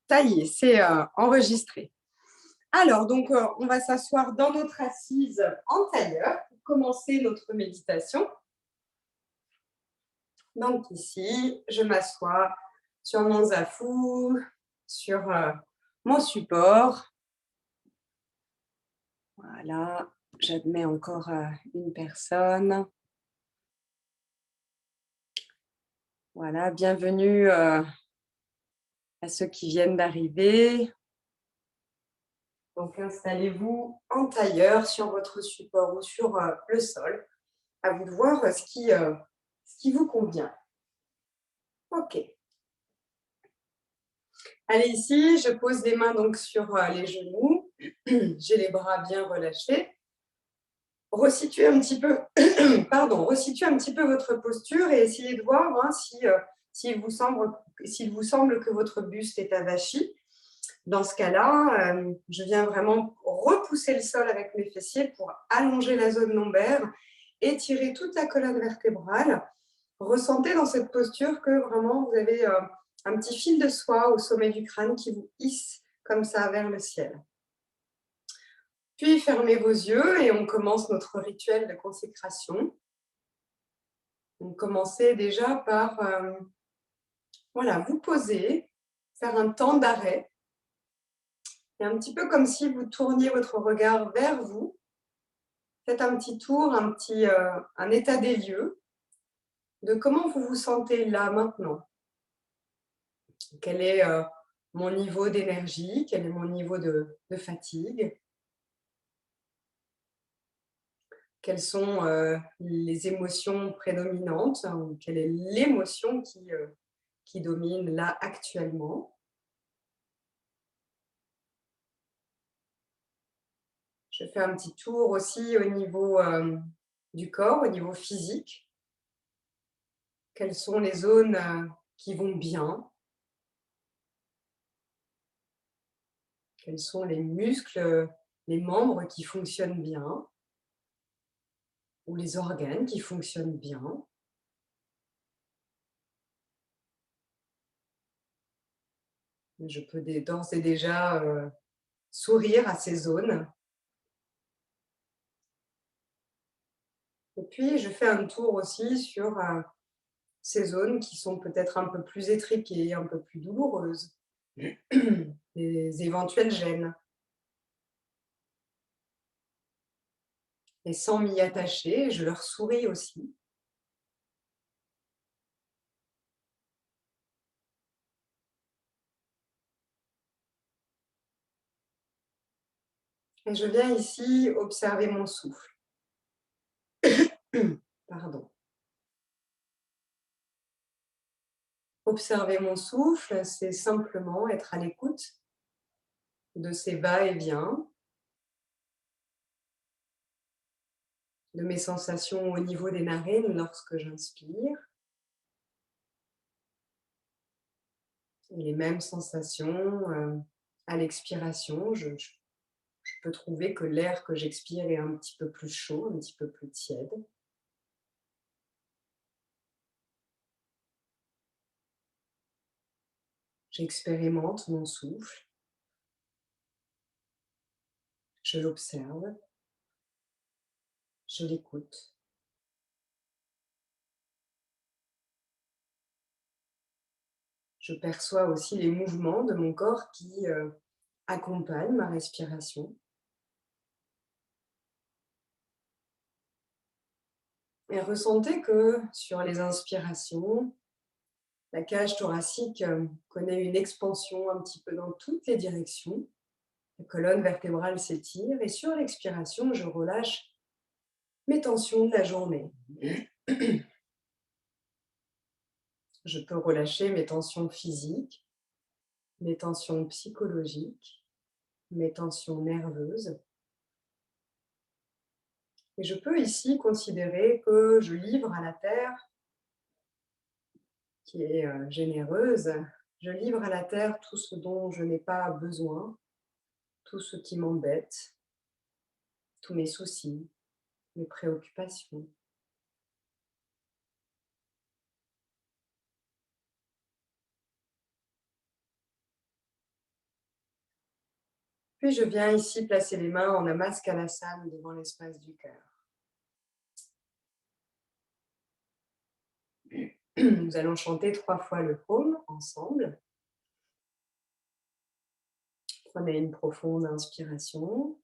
Ça y est, c'est enregistré. Alors, donc, on va s'asseoir dans notre assise en tailleur pour commencer notre méditation. Donc ici, je m'assois sur mon zafou, sur mon support. Voilà, j'admets encore une personne. Voilà, bienvenue à ceux qui viennent d'arriver. Donc, installez-vous en tailleur sur votre support ou sur le sol. À vous de voir ce qui vous convient. Ok. Allez, ici, je pose les mains donc sur les genoux. J'ai les bras bien relâchés. Resituez un petit peu, pardon, resituez un petit peu votre posture et essayez de voir s'il vous semble que votre buste est avachi. Dans ce cas-là, je viens vraiment repousser le sol avec mes fessiers pour allonger la zone lombaire, étirer toute la colonne vertébrale. Ressentez dans cette posture que vraiment vous avez un petit fil de soie au sommet du crâne qui vous hisse comme ça vers le ciel. Puis fermez vos yeux et on commence notre rituel de consécration. Donc commencez déjà par voilà, vous poser, faire un temps d'arrêt. Et un petit peu comme si vous tourniez votre regard vers vous. Faites un petit tour, un état des lieux de comment vous vous sentez là maintenant. Quel est mon niveau d'énergie? Quel est mon niveau de fatigue? Quelles sont les émotions prédominantes? Quelle est l'émotion qui domine là actuellement? Je fais un petit tour aussi au niveau du corps, au niveau physique. Quelles sont les zones qui vont bien? Quels sont les muscles, les membres qui fonctionnent bien? Ou les organes qui fonctionnent bien? Je peux d'ores et déjà sourire à ces zones. Et puis, je fais un tour aussi sur ces zones qui sont peut-être un peu plus étriquées, un peu plus douloureuses, les éventuelles gênes. Et sans m'y attacher, je leur souris aussi. Et je viens ici observer mon souffle. Pardon. Observer mon souffle, c'est simplement être à l'écoute de ces va-et-vient, de mes sensations au niveau des narines lorsque j'inspire, et les mêmes sensations à l'expiration. Je peux trouver que l'air que j'expire est un petit peu plus chaud, un petit peu plus tiède. J'expérimente mon souffle, je l'observe, je l'écoute. Je perçois aussi les mouvements de mon corps qui accompagnent ma respiration. Et ressentez que sur les inspirations, la cage thoracique connaît une expansion un petit peu dans toutes les directions. La colonne vertébrale s'étire et sur l'expiration, je relâche mes tensions de la journée. Je peux relâcher mes tensions physiques, mes tensions psychologiques, mes tensions nerveuses. Et je peux ici considérer que je livre à la Terre, qui est généreuse, je livre à la Terre tout ce dont je n'ai pas besoin, tout ce qui m'embête, tous mes soucis, mes préoccupations. Puis je viens ici placer les mains en Namaskalasana devant l'espace du cœur. Nous allons chanter 3 fois le Om ensemble. Prenez une profonde inspiration.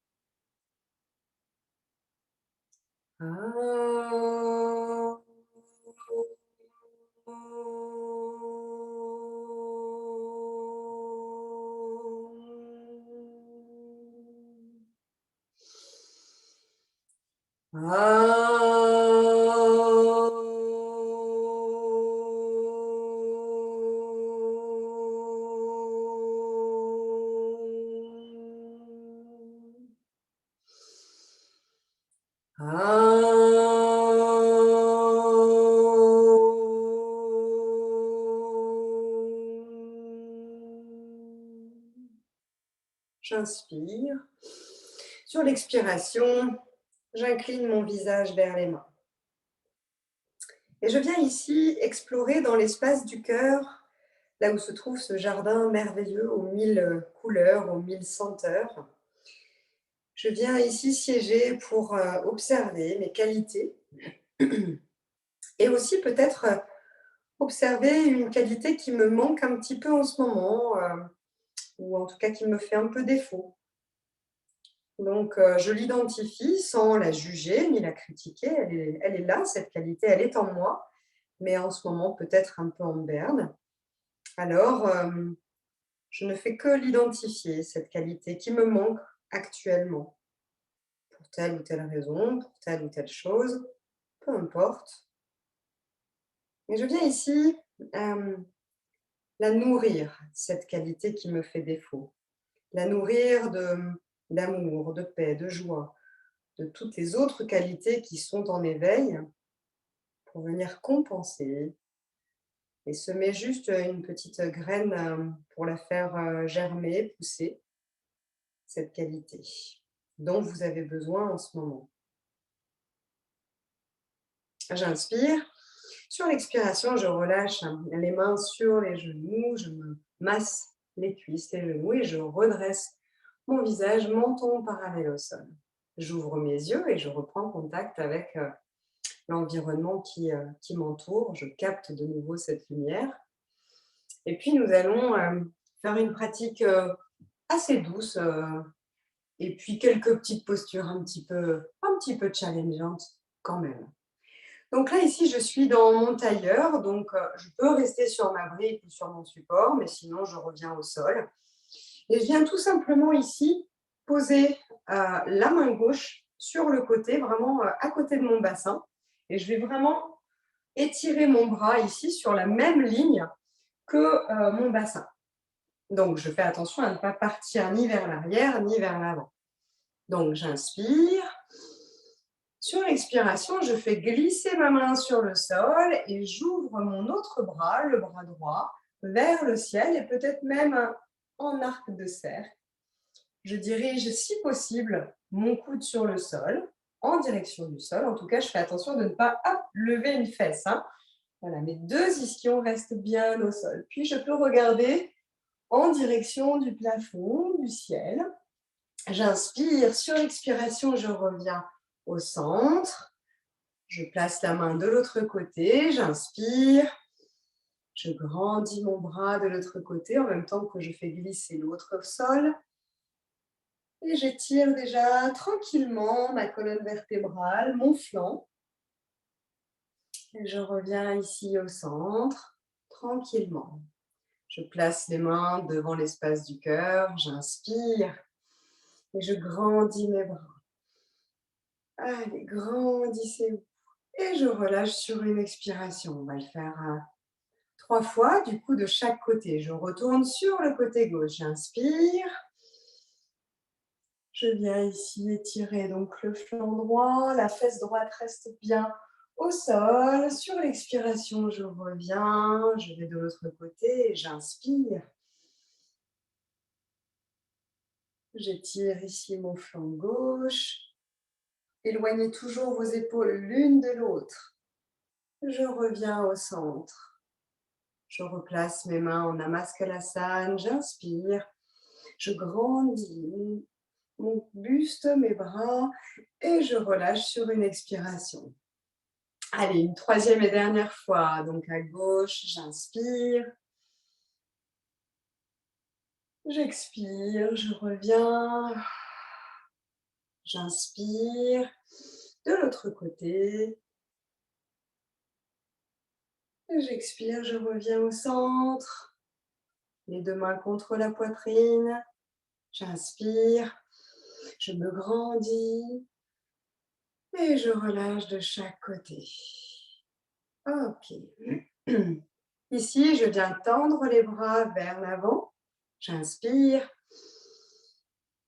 J'inspire. Sur l'expiration, j'incline mon visage vers les mains. Et je viens ici explorer dans l'espace du cœur, là où se trouve ce jardin merveilleux aux 1000 couleurs, aux 1000 senteurs. Je viens ici siéger pour observer mes qualités et aussi peut-être observer une qualité qui me manque un petit peu en ce moment, ou en tout cas qui me fait un peu défaut. Donc, je l'identifie sans la juger ni la critiquer. Elle est là, cette qualité, elle est en moi, mais en ce moment peut-être un peu en berne. Alors, je ne fais que l'identifier, cette qualité qui me manque actuellement, pour telle ou telle raison, pour telle ou telle chose, peu importe. Et je viens ici la nourrir, cette qualité qui me fait défaut. La nourrir d'amour, de paix, de joie, de toutes les autres qualités qui sont en éveil pour venir compenser et semer juste une petite graine pour la faire germer, pousser, cette qualité dont vous avez besoin en ce moment. J'inspire. Sur l'expiration, je relâche les mains sur les genoux, je me masse les cuisses, les genoux et je redresse mon visage, menton parallèle au sol. J'ouvre mes yeux et je reprends contact avec l'environnement qui m'entoure. Je capte de nouveau cette lumière. Et puis, nous allons faire une pratique assez douce et puis quelques petites postures un petit peu challengeantes quand même. Donc là, ici, je suis dans mon tailleur, donc je peux rester sur ma brique ou sur mon support, mais sinon, je reviens au sol. Et je viens tout simplement ici poser la main gauche sur le côté, vraiment à côté de mon bassin. Et je vais vraiment étirer mon bras ici sur la même ligne que mon bassin. Donc, je fais attention à ne pas partir ni vers l'arrière, ni vers l'avant. Donc, j'inspire. Sur l'expiration, je fais glisser ma main sur le sol et j'ouvre mon autre bras, le bras droit, vers le ciel et peut-être même en arc de cercle. Je dirige, si possible, mon coude sur le sol, en direction du sol. En tout cas, je fais attention de ne pas lever une fesse. Voilà, mes deux ischions restent bien au sol. Puis, je peux regarder en direction du plafond, du ciel. J'inspire. Sur l'expiration, je reviens au centre. Je place la main de l'autre côté. J'inspire. Je grandis mon bras de l'autre côté en même temps que je fais glisser l'autre au sol. Et j'étire déjà tranquillement ma colonne vertébrale, mon flanc. Et je reviens ici au centre, tranquillement. Je place les mains devant l'espace du cœur, j'inspire et je grandis mes bras. Allez, grandissez-vous. Et je relâche sur une expiration. On va le faire 3 fois, du coup de chaque côté. Je retourne sur le côté gauche, j'inspire. Je viens ici étirer donc le flanc droit, la fesse droite reste bien au sol. Sur l'expiration, je reviens, je vais de l'autre côté et j'inspire. J'étire ici mon flanc gauche. Éloignez toujours vos épaules l'une de l'autre. Je reviens au centre. Je replace mes mains en Namaskalasana, j'inspire. Je grandis mon buste, mes bras et je relâche sur une expiration. Allez, une troisième et dernière fois. Donc à gauche, j'inspire. J'expire, je reviens. J'inspire. De l'autre côté. J'expire, je reviens au centre. Les deux mains contre la poitrine. J'inspire. Je me grandis. Et je relâche de chaque côté. Ok. Ici, je viens tendre les bras vers l'avant. J'inspire.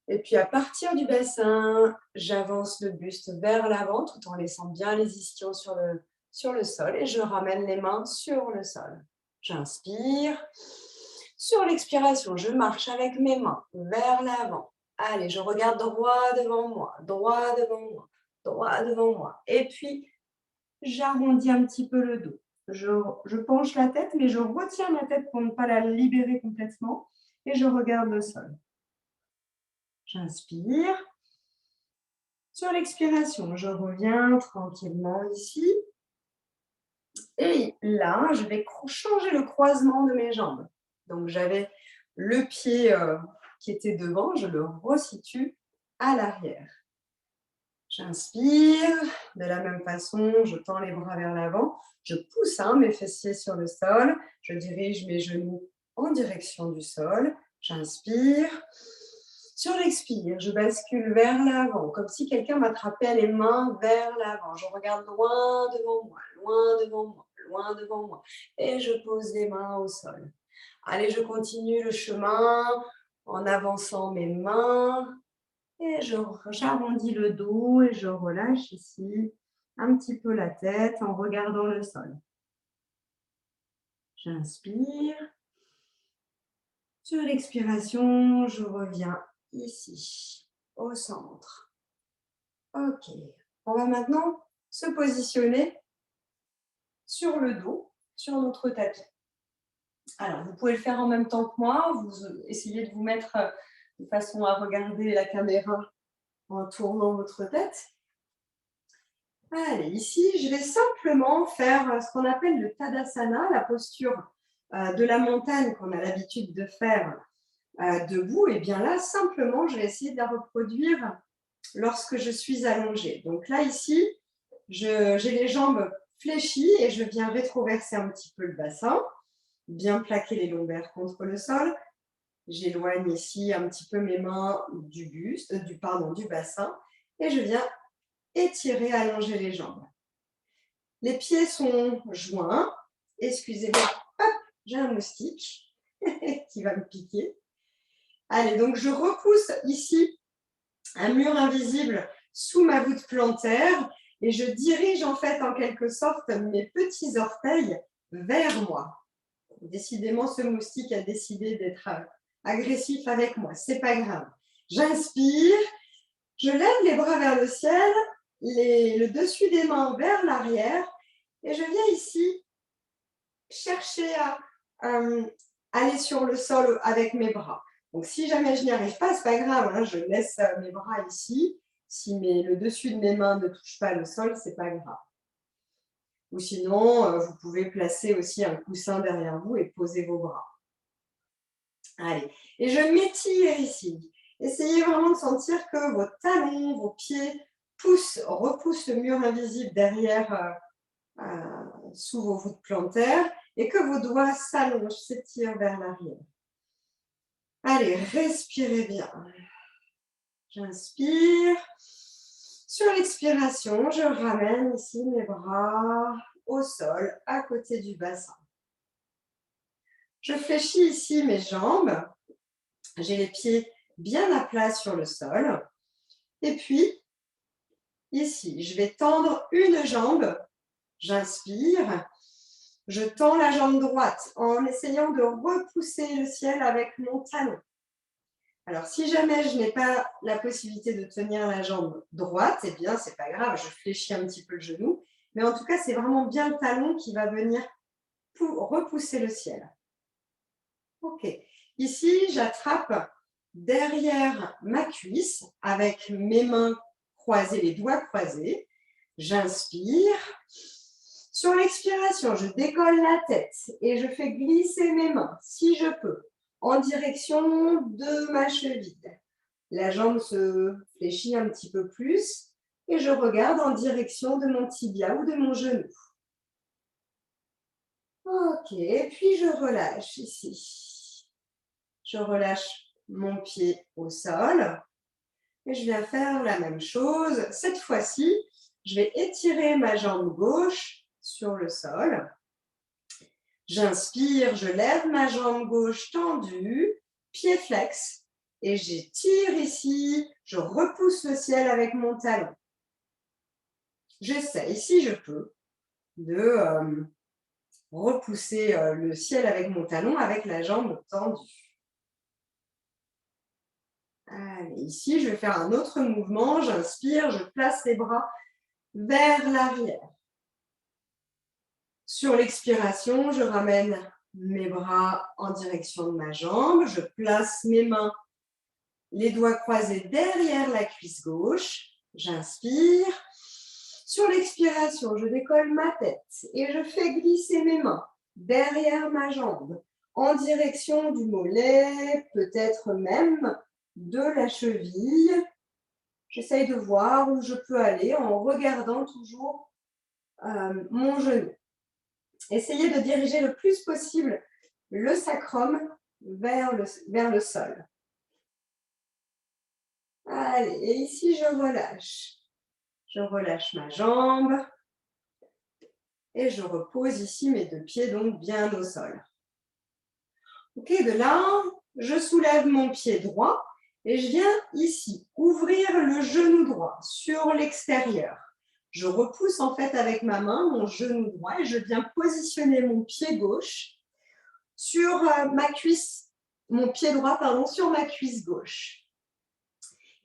Et puis à partir du bassin, j'avance le buste vers l'avant tout en laissant bien les ischions sur le sol et je ramène les mains sur le sol. J'inspire. Sur l'expiration, je marche avec mes mains vers l'avant. Allez, je regarde droit devant moi, droit devant moi, droit devant moi. Et puis, j'arrondis un petit peu le dos. Je penche la tête, mais je retiens ma tête pour ne pas la libérer complètement et je regarde le sol. J'inspire. Sur l'expiration, je reviens tranquillement ici. Et là, je vais changer le croisement de mes jambes. Donc, j'avais le pied qui était devant, je le resitue à l'arrière. J'inspire. De la même façon, je tends les bras vers l'avant. Je pousse mes fessiers sur le sol. Je dirige mes genoux en direction du sol. J'inspire. Sur l'expire, je bascule vers l'avant, comme si quelqu'un m'attrapait les mains vers l'avant. Je regarde loin devant moi, loin devant moi, loin devant moi. Et je pose les mains au sol. Allez, je continue le chemin en avançant mes mains. Et j'arrondis le dos et je relâche ici un petit peu la tête en regardant le sol. J'inspire. Sur l'expiration, je reviens ici, au centre. Ok. On va maintenant se positionner sur le dos, sur notre tapis. Alors, vous pouvez le faire en même temps que moi. Vous essayez de vous mettre de façon à regarder la caméra en tournant votre tête. Allez, ici, je vais simplement faire ce qu'on appelle le Tadasana, la posture de la montagne qu'on a l'habitude de faire debout. Et bien là, simplement, je vais essayer de la reproduire lorsque je suis allongée. Donc là, ici, j'ai les jambes fléchies et je viens rétroverser un petit peu le bassin, bien plaquer les lombaires contre le sol. J'éloigne ici un petit peu mes mains du buste, du bassin et je viens étirer, allonger les jambes. Les pieds sont joints. Excusez-moi, hop, j'ai un moustique qui va me piquer. Allez, donc je repousse ici un mur invisible sous ma voûte plantaire et je dirige en fait en quelque sorte mes petits orteils vers moi. Décidément, ce moustique a décidé d'être agressif avec moi, c'est pas grave. J'inspire, je lève les bras vers le ciel, le dessus des mains vers l'arrière et je viens ici chercher à aller sur le sol avec mes bras. Donc, si jamais je n'y arrive pas, ce n'est pas grave, hein, je laisse mes bras ici. Si le dessus de mes mains ne touche pas le sol, ce n'est pas grave. Ou sinon, vous pouvez placer aussi un coussin derrière vous et poser vos bras. Allez, et je m'étire ici. Essayez vraiment de sentir que vos talons, vos pieds repoussent le mur invisible derrière sous vos voûtes plantaires et que vos doigts s'allongent, s'étirent vers l'arrière. Allez, respirez bien. J'inspire. Sur l'expiration, je ramène ici mes bras au sol, à côté du bassin. Je fléchis ici mes jambes. J'ai les pieds bien à plat sur le sol. Et puis, ici, je vais tendre une jambe. J'inspire. Je tends la jambe droite en essayant de repousser le ciel avec mon talon. Alors, si jamais je n'ai pas la possibilité de tenir la jambe droite, eh bien, ce n'est pas grave, je fléchis un petit peu le genou. Mais en tout cas, c'est vraiment bien le talon qui va venir pour repousser le ciel. Ok. Ici, j'attrape derrière ma cuisse avec mes mains croisées, les doigts croisés. J'inspire. Sur l'expiration, je décolle la tête et je fais glisser mes mains, si je peux, en direction de ma cheville. La jambe se fléchit un petit peu plus et je regarde en direction de mon tibia ou de mon genou. Ok, puis je relâche ici. Je relâche mon pied au sol et je viens faire la même chose. Cette fois-ci, je vais étirer ma jambe gauche sur le sol. J'inspire, je lève ma jambe gauche tendue, pied flex, et j'étire ici, je repousse le ciel avec mon talon. J'essaie, si je peux, de repousser le ciel avec mon talon avec la jambe tendue. Allez, ici, je vais faire un autre mouvement. J'inspire, je place les bras vers l'arrière. Sur l'expiration, je ramène mes bras en direction de ma jambe. Je place mes mains, les doigts croisés derrière la cuisse gauche. J'inspire. Sur l'expiration, je décolle ma tête et je fais glisser mes mains derrière ma jambe en direction du mollet, peut-être même de la cheville. J'essaye de voir où je peux aller en regardant toujours mon genou. Essayez de diriger le plus possible le sacrum vers le sol. Allez, et ici je relâche. Je relâche ma jambe et je repose ici mes deux pieds donc bien au sol. Ok, de là, je soulève mon pied droit et je viens ici ouvrir le genou droit sur l'extérieur. Je repousse en fait avec ma main mon genou droit et je viens positionner mon pied gauche sur ma cuisse, mon pied droit, pardon, sur ma cuisse gauche.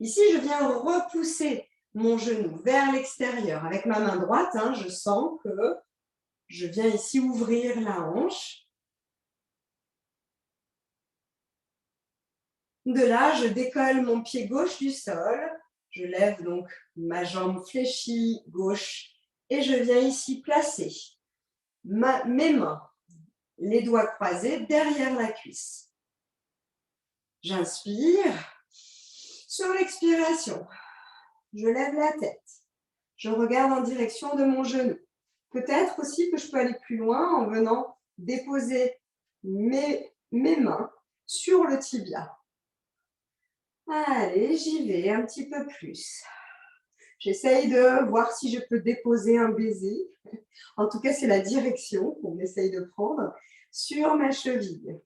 Ici, je viens repousser mon genou vers l'extérieur avec ma main droite. Je sens que je viens ici ouvrir la hanche. De là, je décolle mon pied gauche du sol. Je lève donc ma jambe fléchie gauche et je viens ici placer mes mains, les doigts croisés derrière la cuisse. J'inspire. Sur l'expiration, je lève la tête. Je regarde en direction de mon genou. Peut-être aussi que je peux aller plus loin en venant déposer mes mains sur le tibia. Allez, j'y vais un petit peu plus. J'essaye de voir si je peux déposer un baiser. En tout cas, c'est la direction qu'on essaye de prendre sur ma cheville.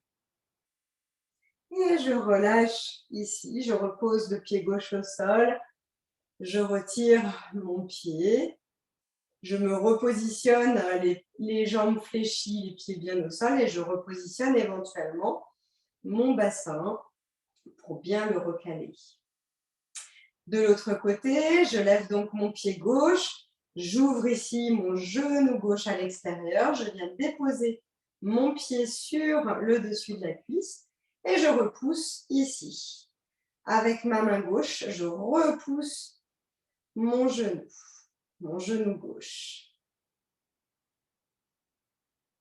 Et je relâche ici. Je repose le pied gauche au sol. Je retire mon pied. Je me repositionne les jambes fléchies, les pieds bien au sol et je repositionne éventuellement mon bassin pour bien le recaler. De l'autre côté, je lève donc mon pied gauche, j'ouvre ici mon genou gauche à l'extérieur, je viens déposer mon pied sur le dessus de la cuisse et je repousse ici. Avec ma main gauche, je repousse mon genou gauche.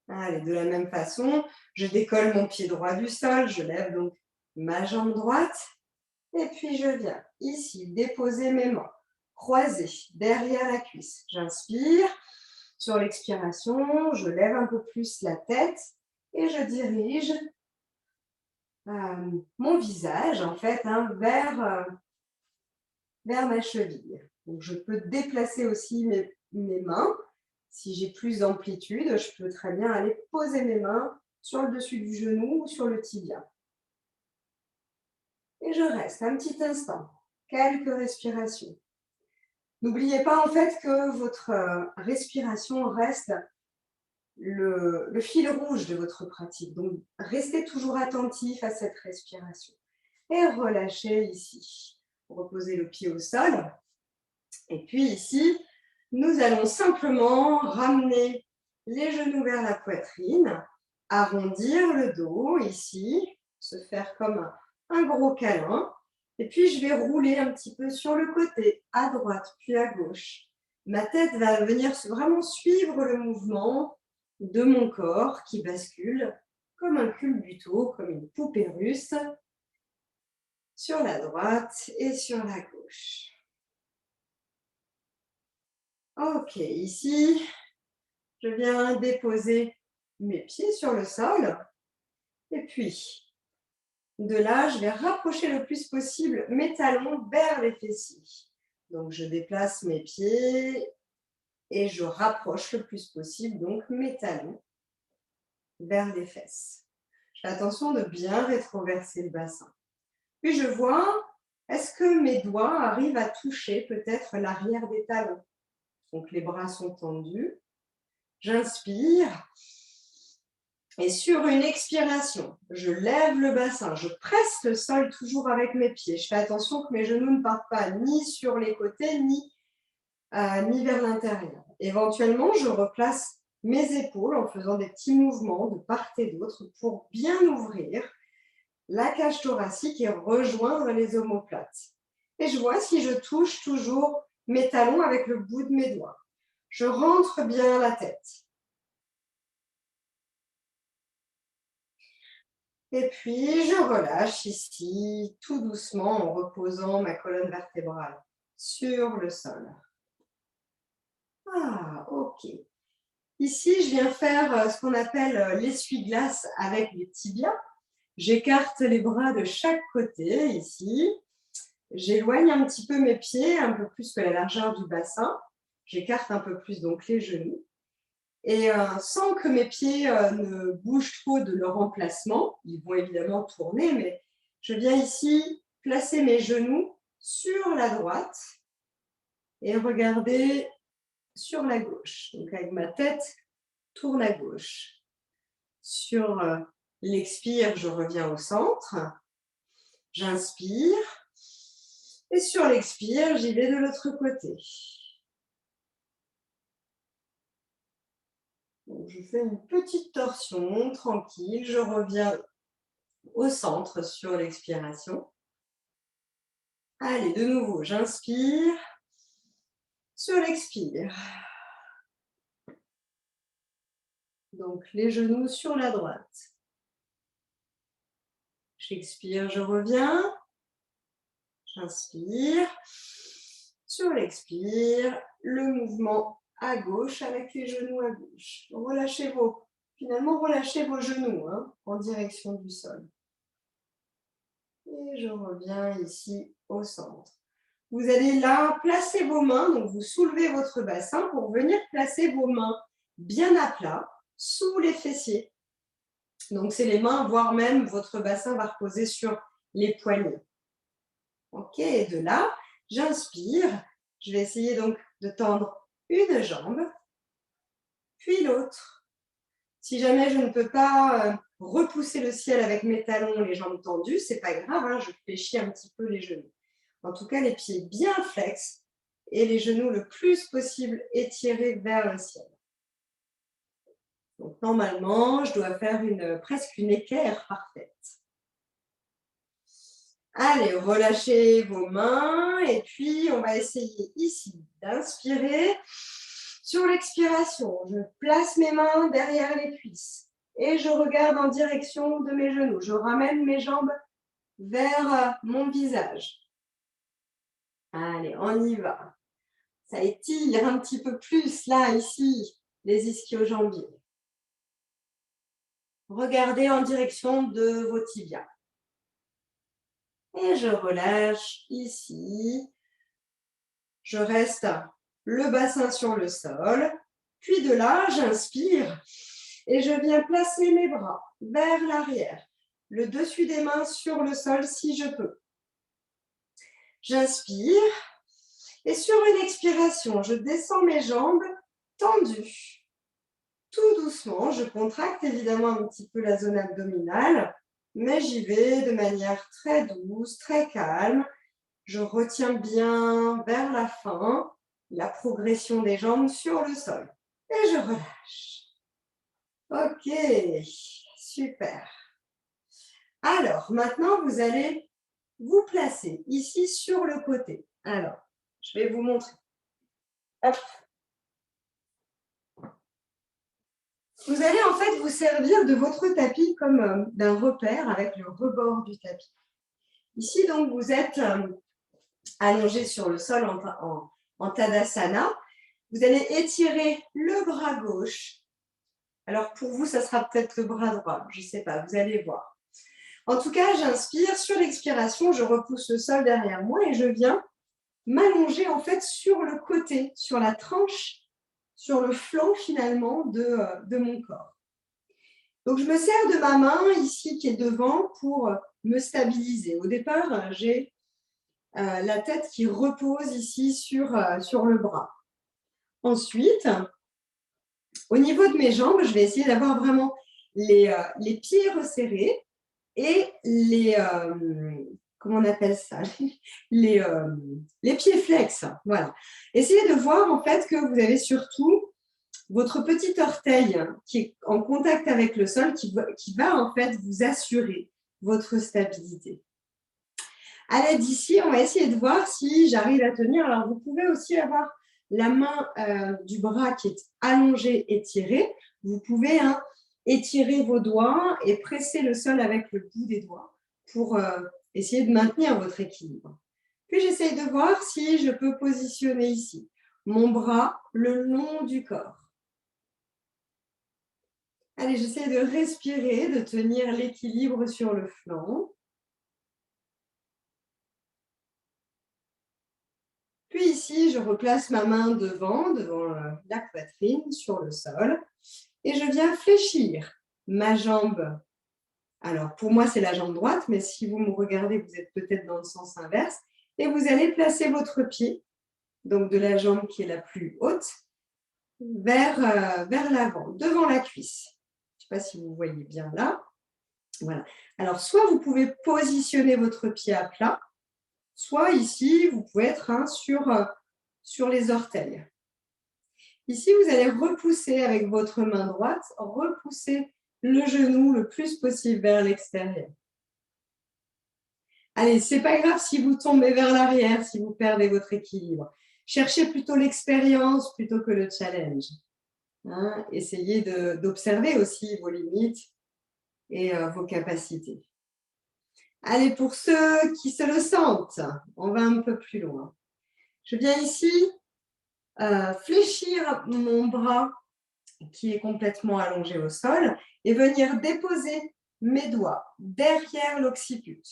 Allez, de la même façon, je décolle mon pied droit du sol, je lève donc ma jambe droite et puis je viens ici déposer mes mains croisées derrière la cuisse. J'inspire, sur l'expiration, je lève un peu plus la tête et je dirige mon visage en fait vers ma cheville. Donc je peux déplacer aussi mes mains. Si j'ai plus d'amplitude, je peux très bien aller poser mes mains sur le dessus du genou ou sur le tibia. Et je reste un petit instant, quelques respirations. N'oubliez pas en fait que votre respiration reste le fil rouge de votre pratique. Donc, restez toujours attentif à cette respiration. Et relâchez ici. Reposez le pied au sol. Et puis ici, nous allons simplement ramener les genoux vers la poitrine, arrondir le dos ici, se faire comme un gros câlin. Et puis, je vais rouler un petit peu sur le côté, à droite, puis à gauche. Ma tête va venir vraiment suivre le mouvement de mon corps qui bascule comme un culbuto, comme une poupée russe, sur la droite et sur la gauche. Ok, ici, je viens déposer mes pieds sur le sol. Et puis, de là, je vais rapprocher le plus possible mes talons vers les fessiers. Donc, je déplace mes pieds et je rapproche le plus possible donc mes talons vers les fesses. Je fais attention de bien rétroverser le bassin. Puis je vois, est-ce que mes doigts arrivent à toucher peut-être l'arrière des talons? Donc les bras sont tendus. J'inspire. Et sur une expiration, je lève le bassin, je presse le sol toujours avec mes pieds. Je fais attention que mes genoux ne partent pas ni sur les côtés, ni vers l'intérieur. Éventuellement, je replace mes épaules en faisant des petits mouvements de part et d'autre pour bien ouvrir la cage thoracique et rejoindre les omoplates. Et je vois si je touche toujours mes talons avec le bout de mes doigts. Je rentre bien la tête. Et puis, je relâche ici, tout doucement, en reposant ma colonne vertébrale sur le sol. Ah, ok. Ici, je viens faire ce qu'on appelle l'essuie-glace avec les tibias. J'écarte les bras de chaque côté, ici. J'éloigne un petit peu mes pieds, un peu plus que la largeur du bassin. J'écarte un peu plus donc les genoux. Et sans que mes pieds ne bougent trop de leur emplacement, ils vont évidemment tourner, mais je viens ici placer mes genoux sur la droite et regarder sur la gauche. Donc avec ma tête, tourne à gauche. Sur l'expire, je reviens au centre. J'inspire. Et sur l'expire, j'y vais de l'autre côté. Donc, je fais une petite torsion tranquille. Je reviens au centre sur l'expiration. Allez, de nouveau, j'inspire. Sur l'expire. Donc, les genoux sur la droite. J'expire, je reviens. J'inspire. Sur l'expire, le mouvement à gauche avec les genoux à gauche. Relâchez vos genoux en direction du sol. Et je reviens ici au centre. Vous allez là placer vos mains, donc vous soulevez votre bassin pour venir placer vos mains bien à plat sous les fessiers. Donc c'est les mains, voire même votre bassin va reposer sur les poignets. Ok, et de là, j'inspire. Je vais essayer donc de tendre une jambe, puis l'autre. Si jamais je ne peux pas repousser le ciel avec mes talons, les jambes tendues, c'est pas grave, je fléchis un petit peu les genoux. En tout cas, les pieds bien flex et les genoux le plus possible étirés vers le ciel. Donc normalement, je dois faire presque une équerre parfaite. Allez, relâchez vos mains et puis on va essayer ici d'inspirer. Sur l'expiration, je place mes mains derrière les cuisses et je regarde en direction de mes genoux. Je ramène mes jambes vers mon visage. Allez, on y va. Ça étire un petit peu plus là, ici, les ischio-jambiers. Regardez en direction de vos tibias. Et je relâche ici. Je reste le bassin sur le sol. Puis de là, j'inspire et je viens placer mes bras vers l'arrière. Le dessus des mains sur le sol si je peux. J'inspire et sur une expiration, je descends mes jambes tendues. Tout doucement, je contracte évidemment un petit peu la zone abdominale, mais j'y vais de manière très douce, très calme. Je retiens bien vers la fin la progression des jambes sur le sol. Et je relâche. Ok, super. Alors, maintenant, vous allez vous placer ici sur le côté. Alors, je vais vous montrer. Hop. Vous allez en fait vous servir de votre tapis comme d'un repère avec le rebord du tapis. Ici, donc, vous êtes allongé sur le sol en Tadasana. Vous allez étirer le bras gauche. Alors, pour vous, ça sera peut-être le bras droit. Je ne sais pas, vous allez voir. En tout cas, j'inspire. Sur l'expiration, je repousse le sol derrière moi et je viens m'allonger en fait sur le côté, sur la tranche, sur le flanc finalement de mon corps. Donc, je me sers de ma main ici qui est devant pour me stabiliser. Au départ, j'ai la tête qui repose ici sur le bras. Ensuite, au niveau de mes jambes, je vais essayer d'avoir vraiment les pieds resserrés et comment on appelle ça, les pieds flex. Voilà. Essayez de voir en fait que vous avez surtout votre petit orteil qui est en contact avec le sol qui va en fait vous assurer votre stabilité. À l'aide d'ici, on va essayer de voir si j'arrive à tenir. Alors, vous pouvez aussi avoir la main du bras qui est allongée, étirée. Vous pouvez étirer vos doigts et presser le sol avec le bout des doigts pour essayer de maintenir votre équilibre. Puis, j'essaye de voir si je peux positionner ici mon bras le long du corps. Allez, j'essaie de respirer, de tenir l'équilibre sur le flanc. Puis ici, je replace ma main devant la poitrine, sur le sol. Et je viens fléchir ma jambe. Alors, pour moi, c'est la jambe droite, mais si vous me regardez, vous êtes peut-être dans le sens inverse. Et vous allez placer votre pied, donc de la jambe qui est la plus haute, vers l'avant, devant la cuisse. Je ne sais pas si vous voyez bien là. Voilà. Alors, soit vous pouvez positionner votre pied à plat, soit ici, vous pouvez être sur les orteils. Ici, vous allez repousser avec votre main droite, repousser le genou le plus possible vers l'extérieur. Allez, ce n'est pas grave si vous tombez vers l'arrière, si vous perdez votre équilibre. Cherchez plutôt l'expérience plutôt que le challenge. Essayez d'observer aussi vos limites et vos capacités. Allez, pour ceux qui se le sentent, on va un peu plus loin. Je viens ici fléchir mon bras qui est complètement allongé au sol et venir déposer mes doigts derrière l'occiput.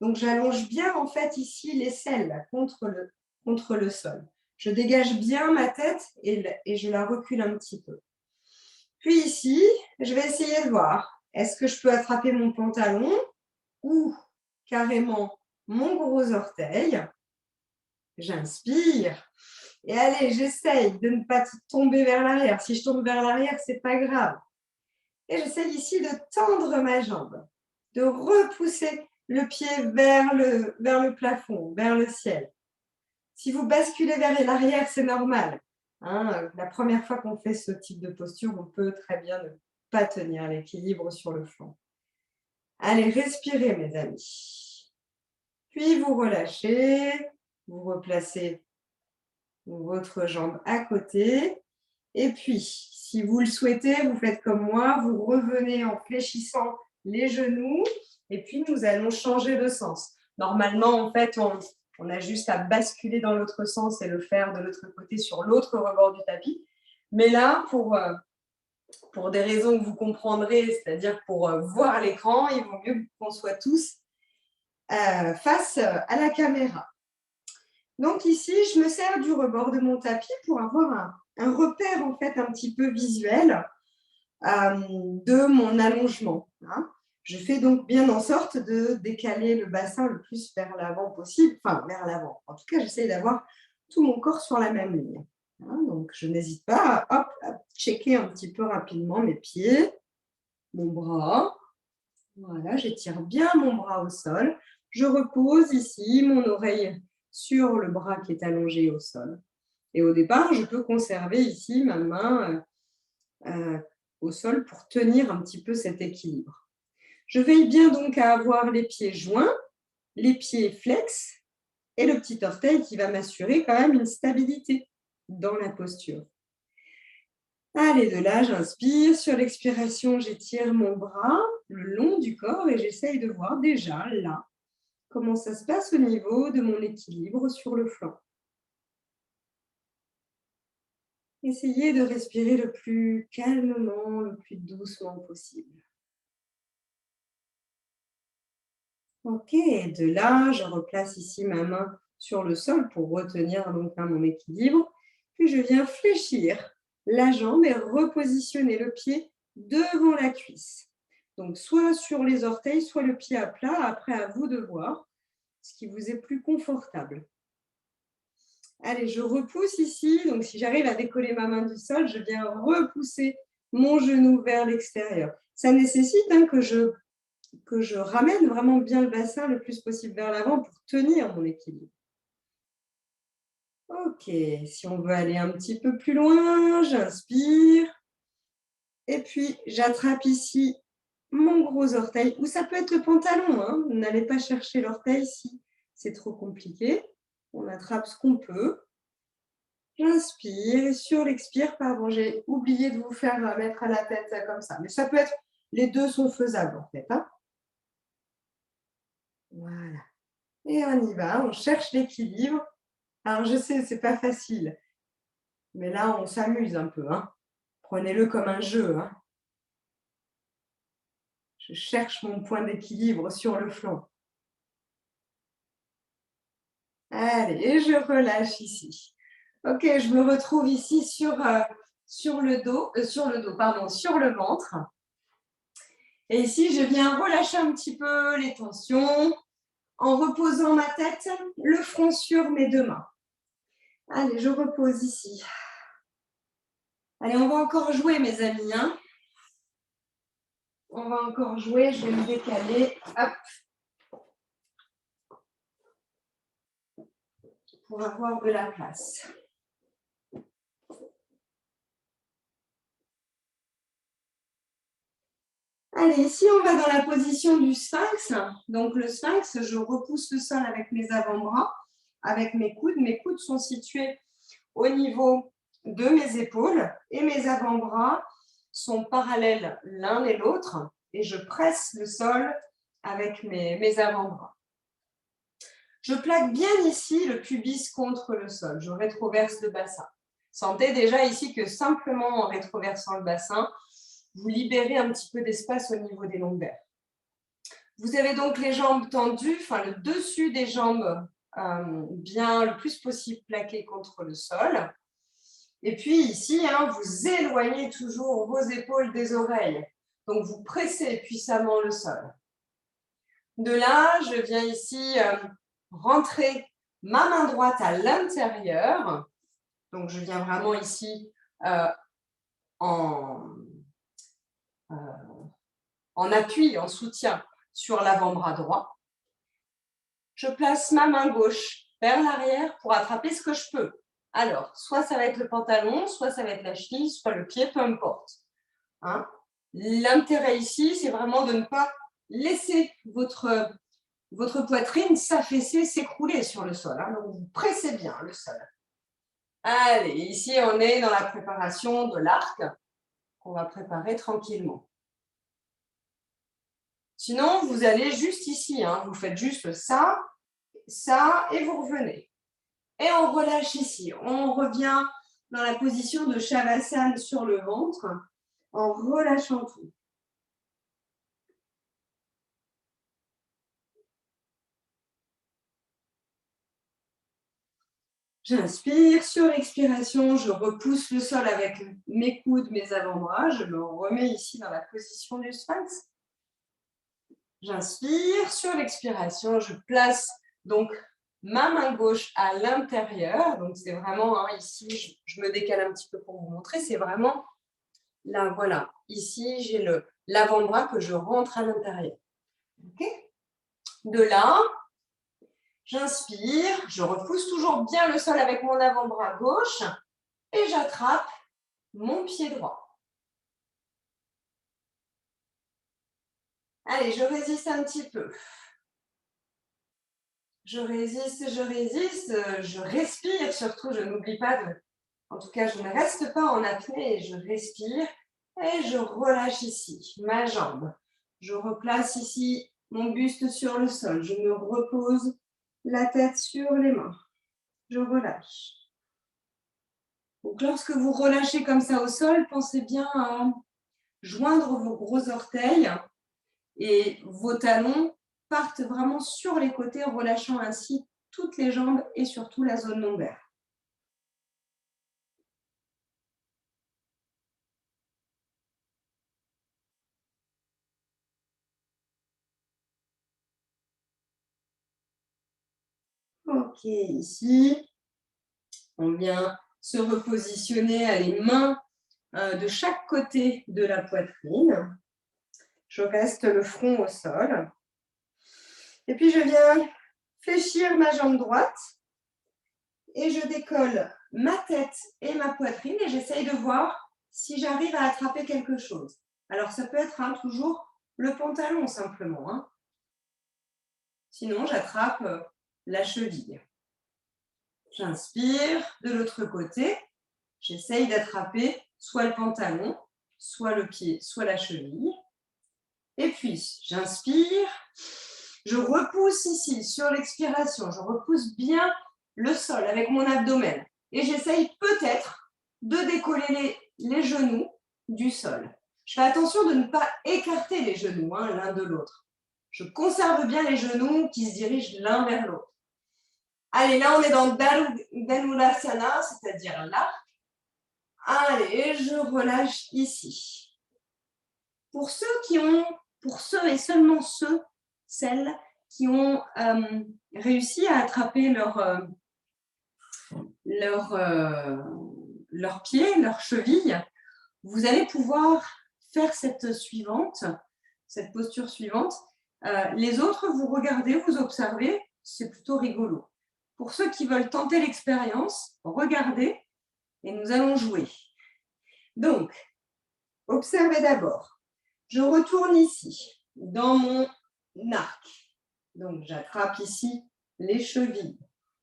Donc, j'allonge bien en fait ici l'aisselle contre le sol. Je dégage bien ma tête et je la recule un petit peu. Puis ici, je vais essayer de voir, est-ce que je peux attraper mon pantalon ou carrément mon gros orteil. J'inspire. Et allez, j'essaye de ne pas tomber vers l'arrière. Si je tombe vers l'arrière, ce n'est pas grave. Et j'essaye ici de tendre ma jambe, de repousser le pied vers le plafond, vers le ciel. Si vous basculez vers l'arrière, c'est normal. La première fois qu'on fait ce type de posture, on peut très bien ne pas tenir l'équilibre sur le flanc. Allez, respirez, mes amis. Puis vous relâchez, vous replacez votre jambe à côté. Et puis, si vous le souhaitez, vous faites comme moi, vous revenez en fléchissant les genoux et puis nous allons changer de sens. Normalement, en fait, on a juste à basculer dans l'autre sens et le faire de l'autre côté sur l'autre rebord du tapis. Mais là, pour des raisons que vous comprendrez, c'est-à-dire pour voir l'écran, il vaut mieux qu'on soit tous face à la caméra. Donc ici, je me sers du rebord de mon tapis pour avoir un repère en fait un petit peu visuel de mon allongement. Je fais donc bien en sorte de décaler le bassin le plus vers l'avant possible, enfin vers l'avant. En tout cas, j'essaie d'avoir tout mon corps sur la même ligne. Donc je n'hésite pas à checker un petit peu rapidement mes pieds, mon bras. Voilà, j'étire bien mon bras au sol. Je repose ici mon oreille sur le bras qui est allongé au sol. Et au départ, je peux conserver ici ma main au sol pour tenir un petit peu cet équilibre. Je veille bien donc à avoir les pieds joints, les pieds flex et le petit orteil qui va m'assurer quand même une stabilité dans la posture. Allez, de là, j'inspire. Sur l'expiration, j'étire mon bras le long du corps et j'essaye de voir déjà là comment ça se passe au niveau de mon équilibre sur le flanc. Essayez de respirer le plus calmement, le plus doucement possible. Ok, de là, je replace ici ma main sur le sol pour retenir donc mon équilibre. Puis je viens fléchir la jambe et repositionner le pied devant la cuisse. Donc soit sur les orteils, soit le pied à plat. Après, à vous de voir ce qui vous est plus confortable. Allez, je repousse ici. Donc si j'arrive à décoller ma main du sol, je viens repousser mon genou vers l'extérieur. Ça nécessite que je ramène vraiment bien le bassin le plus possible vers l'avant pour tenir mon équilibre. Ok, si on veut aller un petit peu plus loin, j'inspire. Et puis, j'attrape ici mon gros orteil, ou ça peut être le pantalon. Hein. N'allez pas chercher l'orteil si c'est trop compliqué. On attrape ce qu'on peut. J'inspire et sur l'expire, pardon, j'ai oublié de vous faire mettre à la tête comme ça. Mais ça peut être, les deux sont faisables en fait. Hein. Voilà. Et on y va, on cherche l'équilibre. Alors je sais, c'est pas facile, mais là on s'amuse un peu. Hein. Prenez-le comme un jeu. Hein. Je cherche mon point d'équilibre sur le flanc. Allez, et je relâche ici. Ok, je me retrouve ici sur le dos, sur le ventre. Et ici, je viens relâcher un petit peu les tensions en reposant ma tête, le front sur mes deux mains. Allez, je repose ici. Allez, on va encore jouer, mes amis. Hein. On va encore jouer, je vais me décaler. Hop. Pour avoir de la place. Allez, ici, on va dans la position du sphinx. Donc, le sphinx, je repousse le sol avec mes avant-bras, avec mes coudes. Mes coudes sont situés au niveau de mes épaules et mes avant-bras sont parallèles l'un et l'autre et je presse le sol avec mes avant-bras. Je plaque bien ici le pubis contre le sol. Je rétroverse le bassin. Sentez déjà ici que simplement en rétroversant le bassin, vous libérez un petit peu d'espace au niveau des lombaires. Vous avez donc les jambes tendues, enfin le dessus des jambes bien le plus possible plaqué contre le sol. Et puis ici, vous éloignez toujours vos épaules des oreilles. Donc vous pressez puissamment le sol. De là, je viens ici rentrer ma main droite à l'intérieur. Donc je viens vraiment ici en appui, en soutien sur l'avant-bras droit. Je place ma main gauche vers l'arrière pour attraper ce que je peux. Alors, soit ça va être le pantalon, soit ça va être la cheville, soit le pied, peu importe. Hein. L'intérêt ici, c'est vraiment de ne pas laisser votre poitrine s'affaisser, s'écrouler sur le sol. Hein. Donc, vous pressez bien le sol. Allez, ici, on est dans la préparation de l'arc qu'on va préparer tranquillement. Sinon, vous allez juste ici. Hein. Vous faites juste ça, ça, et vous revenez. Et on relâche ici. On revient dans la position de Shavasana sur le ventre en relâchant tout. J'inspire. Sur l'expiration, je repousse le sol avec mes coudes, mes avant-bras. Je me remets ici dans la position du sphinx. J'inspire. Sur l'expiration, je place donc ma main gauche à l'intérieur. Donc, c'est vraiment ici, je me décale un petit peu pour vous montrer. C'est vraiment là, voilà. Ici, j'ai l'avant-bras que je rentre à l'intérieur. Okay. De là, j'inspire. Je repousse toujours bien le sol avec mon avant-bras gauche et j'attrape mon pied droit. Allez, je résiste un petit peu. Je résiste, je respire surtout, je n'oublie pas de... En tout cas, je ne reste pas en apnée, je respire et je relâche ici ma jambe. Je replace ici mon buste sur le sol, je me repose la tête sur les mains. Je relâche. Donc, lorsque vous relâchez comme ça au sol, pensez bien à joindre vos gros orteils et vos talons partent vraiment sur les côtés, relâchant ainsi toutes les jambes et surtout la zone lombaire. Ok, ici, on vient se repositionner à les mains de chaque côté de la poitrine. Je reste le front au sol. Et puis, je viens fléchir ma jambe droite et je décolle ma tête et ma poitrine et j'essaye de voir si j'arrive à attraper quelque chose. Alors, ça peut être toujours le pantalon simplement. Hein. Sinon, j'attrape la cheville. J'inspire de l'autre côté. J'essaye d'attraper soit le pantalon, soit le pied, soit la cheville. Et puis, j'inspire. Je repousse ici sur l'expiration. Je repousse bien le sol avec mon abdomen. Et j'essaye peut-être de décoller les genoux du sol. Je fais attention de ne pas écarter les genoux l'un de l'autre. Je conserve bien les genoux qui se dirigent l'un vers l'autre. Allez, là, on est dans Dhanulasana, c'est-à-dire là. Allez, je relâche ici. Pour ceux et seulement celles qui ont réussi à attraper leurs pieds, leurs chevilles, vous allez pouvoir faire cette posture suivante. Les autres, vous regardez, vous observez, c'est plutôt rigolo. Pour ceux qui veulent tenter l'expérience, regardez et nous allons jouer. Donc, observez d'abord. Je retourne ici, dans mon arc. Donc, j'attrape ici les chevilles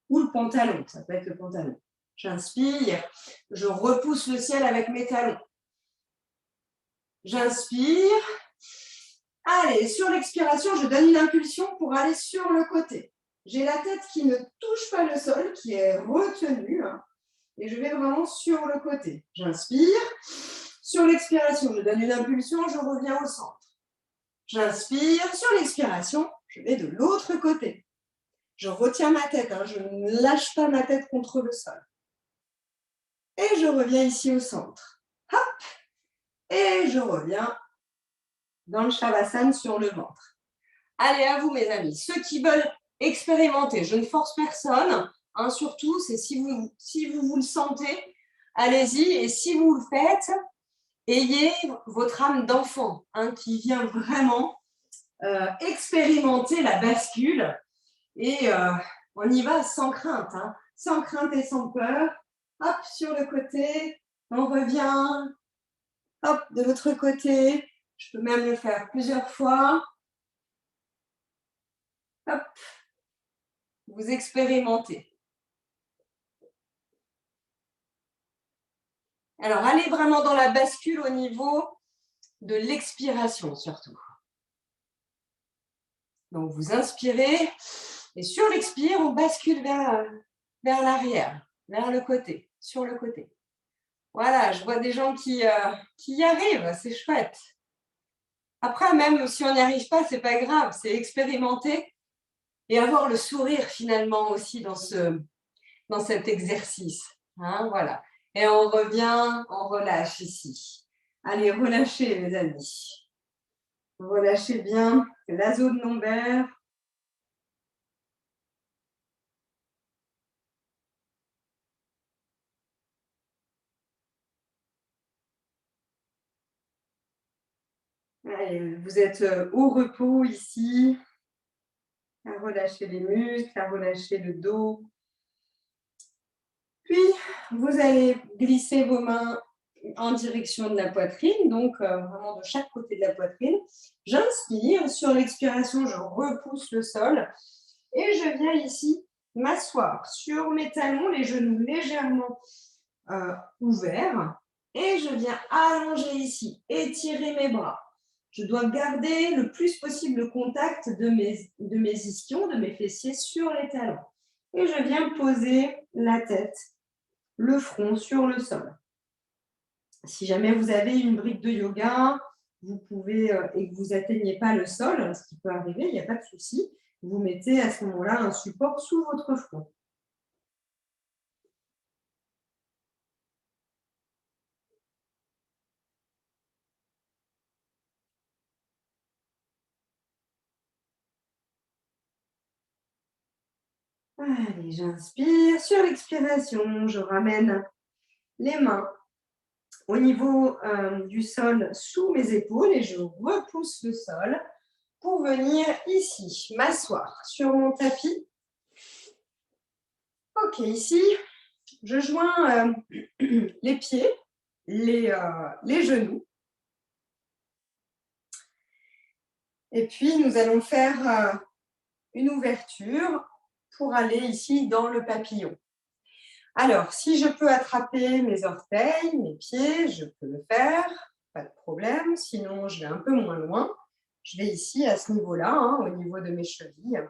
ou le pantalon, ça peut être le pantalon. J'inspire, je repousse le ciel avec mes talons. J'inspire. Allez, sur l'expiration, je donne une impulsion pour aller sur le côté. J'ai la tête qui ne touche pas le sol, qui est retenue. Et je vais vraiment sur le côté. J'inspire. Sur l'expiration, je donne une impulsion, je reviens au centre. J'inspire. Sur l'expiration, je vais de l'autre côté. Je retiens ma tête, je ne lâche pas ma tête contre le sol. Et je reviens ici au centre. Hop. Et je reviens dans le Shavasana sur le ventre. Allez, à vous mes amis. Ceux qui veulent expérimenter, je ne force personne. Surtout, c'est si vous le sentez, allez-y. Et si vous le faites, ayez votre âme d'enfant qui vient vraiment expérimenter la bascule. Et on y va sans crainte, sans crainte et sans peur. Hop, sur le côté, on revient. Hop, de l'autre côté. Je peux même le faire plusieurs fois. Hop, vous expérimentez. Alors, allez vraiment dans la bascule au niveau de l'expiration surtout. Donc, vous inspirez et sur l'expire, on bascule vers l'arrière, vers le côté, sur le côté. Voilà, je vois des gens qui y arrivent, c'est chouette. Après, même si on n'y arrive pas, c'est pas grave, c'est expérimenter et avoir le sourire finalement aussi dans cet exercice. Voilà. Et on revient, on relâche ici. Allez, relâchez mes amis. Relâchez bien la zone lombaire. Allez, vous êtes au repos ici. À relâcher les muscles, à relâcher le dos. Puis, vous allez glisser vos mains en direction de la poitrine, donc vraiment de chaque côté de la poitrine. J'inspire, sur l'expiration, je repousse le sol et je viens ici m'asseoir sur mes talons, les genoux légèrement ouverts et je viens allonger ici, étirer mes bras. Je dois garder le plus possible le contact de mes ischions, de mes fessiers sur les talons. Et je viens poser la tête, le front sur le sol. Si jamais vous avez une brique de yoga, vous pouvez, et que vous n'atteignez pas le sol, ce qui peut arriver, il n'y a pas de souci, vous mettez à ce moment-là un support sous votre front. Allez, j'inspire. Sur l'expiration, je ramène les mains au niveau du sol sous mes épaules et je repousse le sol pour venir ici, m'asseoir sur mon tapis. Ok, ici, je joins les pieds, les genoux. Et puis, nous allons faire une ouverture pour aller ici dans le papillon. Alors, si je peux attraper mes orteils, mes pieds, je peux le faire, pas de problème. Sinon, je vais un peu moins loin. Je vais ici, à ce niveau-là, au niveau de mes chevilles.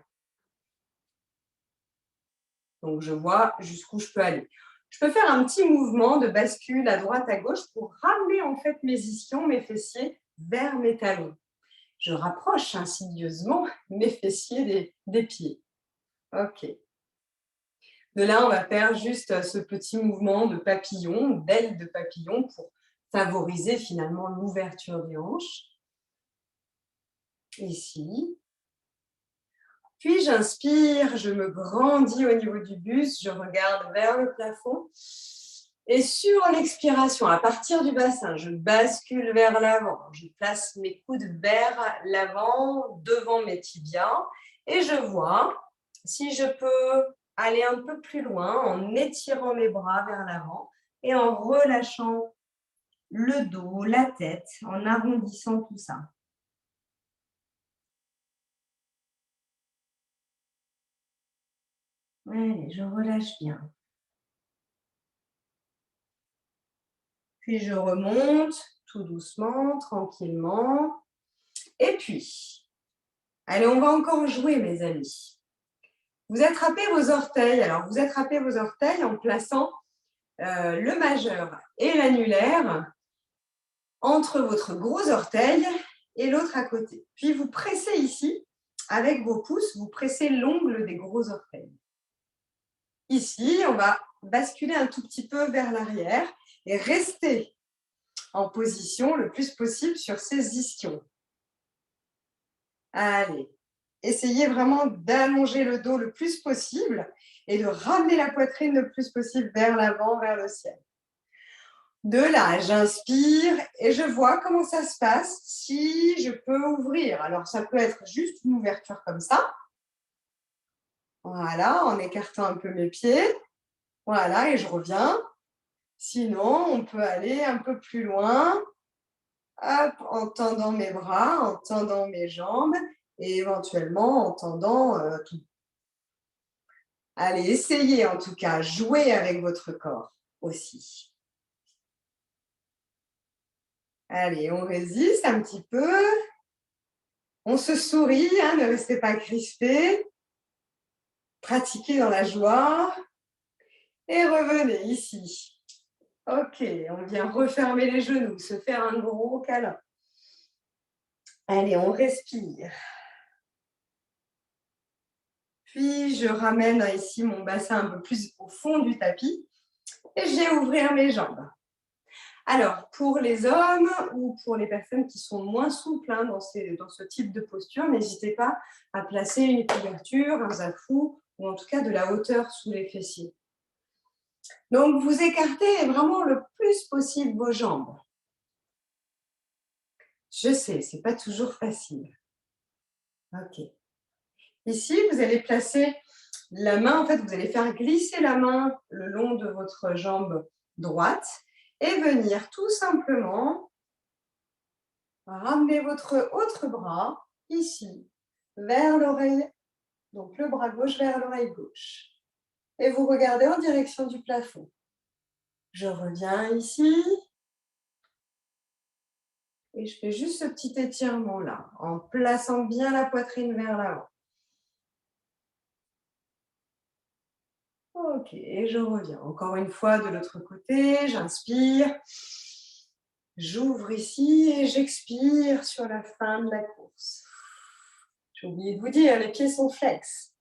Donc, je vois jusqu'où je peux aller. Je peux faire un petit mouvement de bascule à droite, à gauche pour ramener en fait mes ischions, mes fessiers vers mes talons. Je rapproche insidieusement mes fessiers des pieds. Ok. De là, on va faire juste ce petit mouvement de papillon, d'aile de papillon pour favoriser finalement l'ouverture des hanches. Ici. Puis j'inspire, je me grandis au niveau du buste, je regarde vers le plafond. Et sur l'expiration, à partir du bassin, je bascule vers l'avant. Je place mes coudes vers l'avant, devant mes tibias. Et je vois si je peux aller un peu plus loin en étirant mes bras vers l'avant et en relâchant le dos, la tête, en arrondissant tout ça. Allez, je relâche bien. Puis je remonte tout doucement, tranquillement. Et puis, allez, on va encore jouer, mes amis. Vous attrapez vos orteils. Alors, vous attrapez vos orteils en plaçant le majeur et l'annulaire entre votre gros orteil et l'autre à côté. Puis, vous pressez ici, avec vos pouces, vous pressez l'ongle des gros orteils. Ici, on va basculer un tout petit peu vers l'arrière et rester en position le plus possible sur ces ischions. Allez, essayez vraiment d'allonger le dos le plus possible et de ramener la poitrine le plus possible vers l'avant, vers le ciel. De là, j'inspire et je vois comment ça se passe si je peux ouvrir. Alors, ça peut être juste une ouverture comme ça. Voilà, en écartant un peu mes pieds. Voilà, et je reviens. Sinon, on peut aller un peu plus loin. Hop, en tendant mes bras, en tendant mes jambes et éventuellement en tendant tout. Allez, essayez en tout cas, jouez avec votre corps aussi. Allez, on résiste un petit peu. On se sourit, ne restez pas crispés. Pratiquez dans la joie. Et revenez ici. Ok, on vient refermer les genoux, se faire un gros câlin. Allez, on respire. Puis, je ramène ici mon bassin un peu plus au fond du tapis et je vais ouvrir mes jambes. Alors, pour les hommes ou pour les personnes qui sont moins souples dans ce type de posture, n'hésitez pas à placer une couverture, un zafou ou en tout cas de la hauteur sous les fessiers. Donc, vous écartez vraiment le plus possible vos jambes. Je sais, ce n'est pas toujours facile. Ok. Ici, vous allez placer la main, en fait, vous allez faire glisser la main le long de votre jambe droite Et venir tout simplement ramener votre autre bras ici, vers l'oreille, donc le bras gauche vers l'oreille gauche. Et vous regardez en direction du plafond. Je reviens ici. Et je fais juste ce petit étirement là, en plaçant bien la poitrine vers l'avant. Ok, et je reviens. Encore une fois de l'autre côté, j'inspire. J'ouvre ici et j'expire sur la fin de la course. J'ai oublié de vous dire, les pieds sont flex.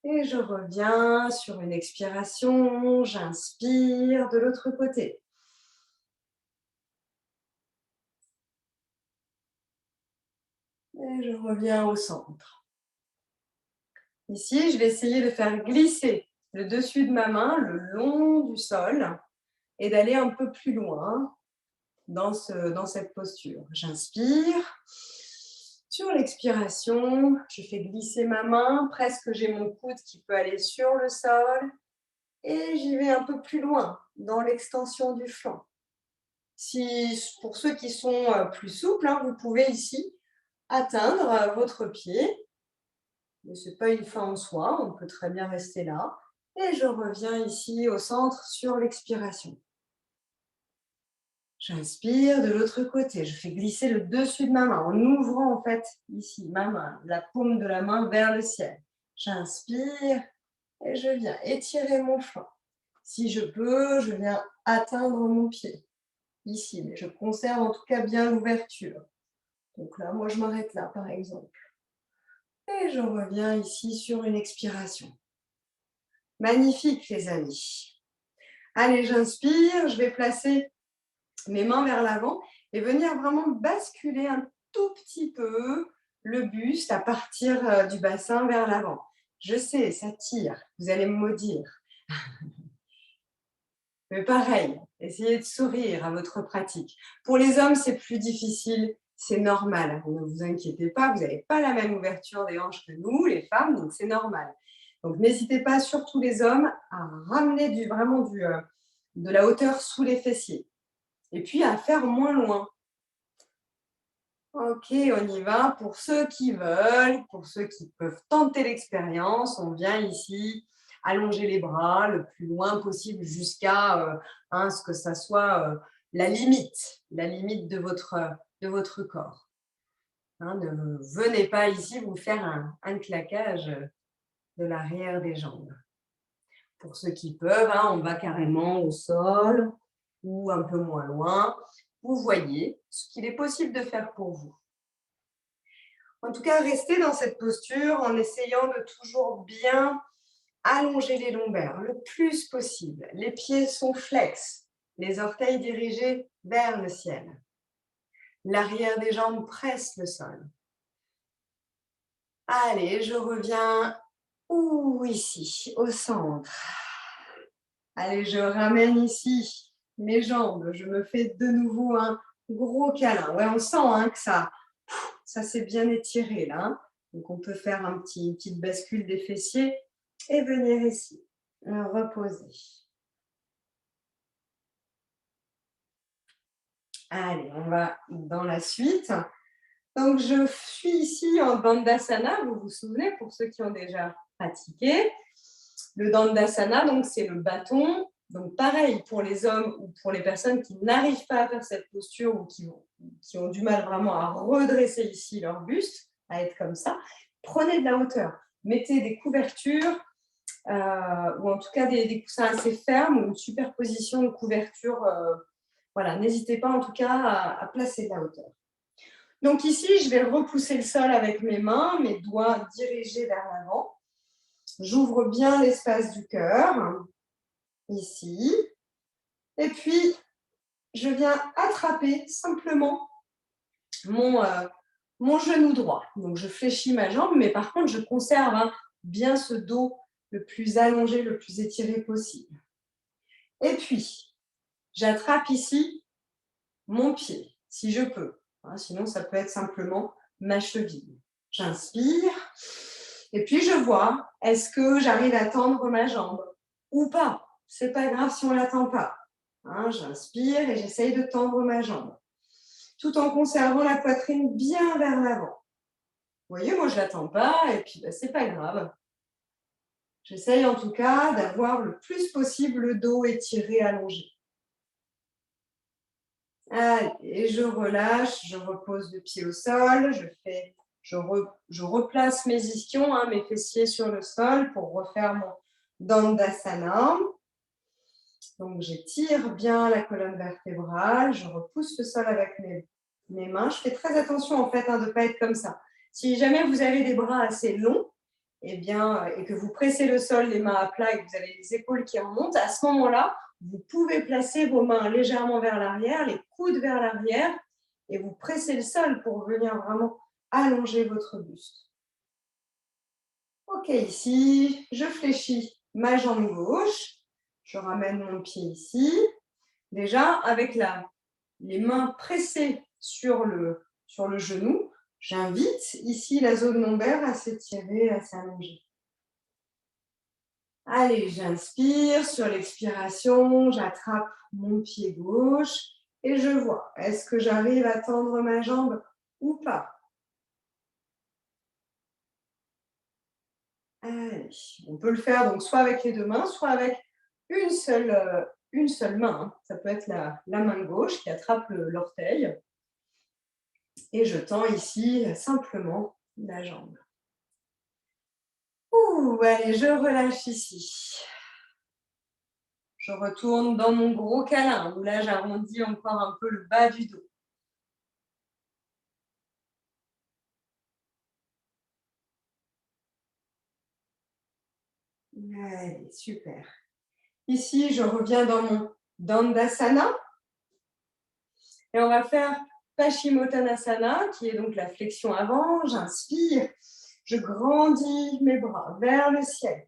Et je reviens sur une expiration, j'inspire de l'autre côté. Et je reviens au centre. Ici, je vais essayer de faire glisser le dessus de ma main le long du sol et d'aller un peu plus loin dans cette posture. J'inspire. Sur l'expiration, je fais glisser ma main, presque j'ai mon coude qui peut aller sur le sol et j'y vais un peu plus loin dans l'extension du flanc. Pour ceux qui sont plus souples, vous pouvez ici atteindre votre pied, mais ce n'est pas une fin en soi, on peut très bien rester là. Et je reviens ici au centre sur l'expiration. J'inspire de l'autre côté, je fais glisser le dessus de ma main en ouvrant en fait ici ma main, la paume de la main vers le ciel. J'inspire et je viens étirer mon flanc. Si je peux, je viens atteindre mon pied ici, mais je conserve en tout cas bien l'ouverture. Donc là, moi je m'arrête là par exemple. Et je reviens ici sur une expiration. Magnifique les amis. Allez, j'inspire, je vais placer mes mains vers l'avant et venir vraiment basculer un tout petit peu le buste à partir du bassin vers l'avant. Je sais, ça tire, vous allez me maudire. Mais pareil, essayez de sourire à votre pratique. Pour les hommes, c'est plus difficile, c'est normal. Ne vous inquiétez pas, vous n'avez pas la même ouverture des hanches que nous, les femmes, donc c'est normal. Donc n'hésitez pas, surtout les hommes, à ramener de la hauteur sous les fessiers. Et puis à faire moins loin. Ok, on y va. Pour ceux qui veulent, pour ceux qui peuvent tenter l'expérience, on vient ici allonger les bras le plus loin possible jusqu'à ce que ça soit la limite de votre corps. Ne venez pas ici vous faire un claquage de l'arrière des jambes. Pour ceux qui peuvent, on va carrément au sol ou un peu moins loin. Vous voyez ce qu'il est possible de faire pour vous. En tout cas, restez dans cette posture en essayant de toujours bien allonger les lombaires le plus possible. Les pieds sont flex, les orteils dirigés vers le ciel. L'arrière des jambes presse le sol. Allez, je reviens ici, au centre. Allez, je ramène ici mes jambes. Je me fais de nouveau un gros câlin. Ouais, on sent que ça s'est bien étiré là. Donc, on peut faire une petite bascule des fessiers et venir ici, reposer. Allez, on va dans la suite. Donc, je suis ici en Dandasana, vous vous souvenez, pour ceux qui ont déjà pratiqué. Le Dandasana, donc c'est le bâton. Donc, pareil pour les hommes ou pour les personnes qui n'arrivent pas à faire cette posture ou qui ont du mal vraiment à redresser ici leur buste, à être comme ça. Prenez de la hauteur. Mettez des couvertures ou en tout cas des coussins assez fermes ou une superposition de couverture. Voilà, n'hésitez pas en tout cas à placer de la hauteur. Donc ici, je vais repousser le sol avec mes mains, mes doigts dirigés vers l'avant. J'ouvre bien l'espace du cœur, ici. Et puis, je viens attraper simplement mon genou droit. Donc, je fléchis ma jambe, mais par contre, je conserve bien ce dos le plus allongé, le plus étiré possible. Et puis, j'attrape ici mon pied, si je peux. Sinon, ça peut être simplement ma cheville. J'inspire. Et puis, je vois, est-ce que j'arrive à tendre ma jambe ou pas? C'est pas grave si on ne l'attend pas. Hein, j'inspire et j'essaye de tendre ma jambe, tout en conservant la poitrine bien vers l'avant. Vous voyez, moi je ne l'attends pas et puis ben, ce n'est pas grave. J'essaye en tout cas d'avoir le plus possible le dos étiré, allongé. Allez, et je relâche, je repose le pied au sol, je replace mes ischions, hein, mes fessiers sur le sol pour refaire mon Dandasana. Donc j'étire bien la colonne vertébrale, je repousse le sol avec mes mains. Je fais très attention en fait, hein, de ne pas être comme ça. Si jamais vous avez des bras assez longs, eh bien, et que vous pressez le sol, les mains à plat et que vous avez les épaules qui remontent, à ce moment-là, vous pouvez placer vos mains légèrement vers l'arrière, les coudes vers l'arrière, et vous pressez le sol pour venir vraiment allonger votre buste. Ok, ici, je fléchis ma jambe gauche, je ramène mon pied ici. Déjà, avec les mains pressées sur le genou, j'invite ici la zone lombaire à s'étirer, à s'allonger. Allez, j'inspire, sur l'expiration, j'attrape mon pied gauche et je vois, est-ce que j'arrive à tendre ma jambe ou pas? Allez, on peut le faire donc soit avec les deux mains, soit avec une seule main. Hein. Ça peut être la main gauche qui attrape l'orteil. Et je tends ici simplement la jambe. Ouh, allez, je relâche ici. Je retourne dans mon gros câlin, où là j'arrondis encore un peu le bas du dos. Allez, super. Ici, je reviens dans mon Dandasana. Et on va faire Paschimottanasana, qui est donc la flexion avant. J'inspire, je grandis mes bras vers le ciel.